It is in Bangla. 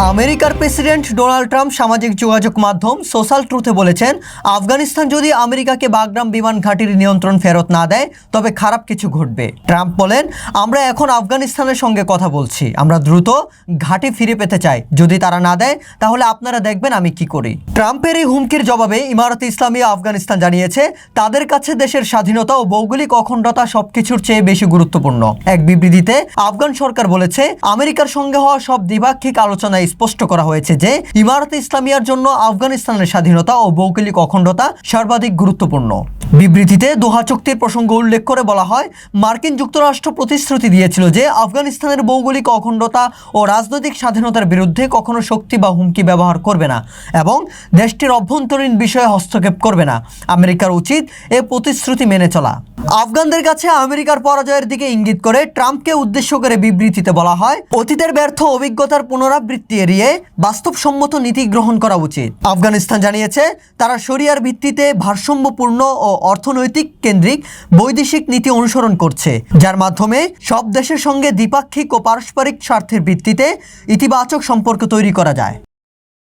আমেরিকার প্রেসিডেন্ট ডোনাল্ড ট্রাম্প সামাজিক যোগাযোগ মাধ্যম সোশ্যাল ট্রুথে বলেছেন, আফগানিস্তান যদি আমেরিকাকে বাগরাম বিমান ঘাঁটির নিয়ন্ত্রণ ফেরত না দেয় তবে খারাপ কিছু ঘটবে। ট্রাম্প বলেন, আমরা এখন আফগানিস্তানের সঙ্গে কথা বলছি, আমরা দ্রুত ঘাঁটি ফিরে পেতে চাই। যদি তারা না দেয় তাহলে আপনারা দেখবেন আমি কি করি। ট্রাম্পের এই হুমকির জবাবে ইমারতে ইসলামিয়া আফগানিস্তান জানিয়েছে, তাদের কাছে দেশের স্বাধীনতা ও ভৌগোলিক অখণ্ডতা সবকিছুর চেয়ে বেশি গুরুত্বপূর্ণ। এক বিবৃতিতে আফগান সরকার বলেছে, আমেরিকার সঙ্গে হওয়া সব দ্বিপাক্ষিক আলোচনায় স্পষ্ট করা হয়েছে যে ইমারতে ইসলামিয়ার জন্য আফগানিস্তানের স্বাধীনতা ও ভৌগোলিক অখণ্ডতা সর্বাধিক গুরুত্বপূর্ণ। বিবৃতিতে দোহা চুক্তির প্রসঙ্গ উল্লেখ করে বলা হয়, মার্কিন যুক্তরাষ্ট্র প্রতিশ্রুতি দিয়েছিল যে আফগানিস্তানের ভৌগোলিক অখণ্ডতা ও রাজনৈতিক স্বাধীনতার বিরুদ্ধে কখনো শক্তি বা হুমকি ব্যবহার করবে না এবং দেশটির অভ্যন্তরীণ বিষয়ে হস্তক্ষেপ করবে না। আমেরিকার উচিত এ প্রতিশ্রুতি মেনে চলা। আফগানদের কাছে আমেরিকার পরাজয়ের দিকে ইঙ্গিত করে ট্রাম্পকে উদ্দেশ্য করে বিবৃতিতে বলা হয়, অতীতের ব্যর্থ অভিজ্ঞতার পুনরাবৃত্তি এড়িয়ে বাস্তবসম্মত নীতি গ্রহণ করা উচিত। আফগানিস্তান জানিয়েছে, তারা শরিয়ার ভিত্তিতে ভারসাম্যপূর্ণ ও অর্থনৈতিক কেন্দ্রিক বৈদেশিক নীতি অনুসরণ করছে, যার মাধ্যমে সব দেশের সঙ্গে দ্বিপাক্ষিক ও পারস্পরিক স্বার্থের ভিত্তিতে ইতিবাচক সম্পর্ক তৈরি করা যায়।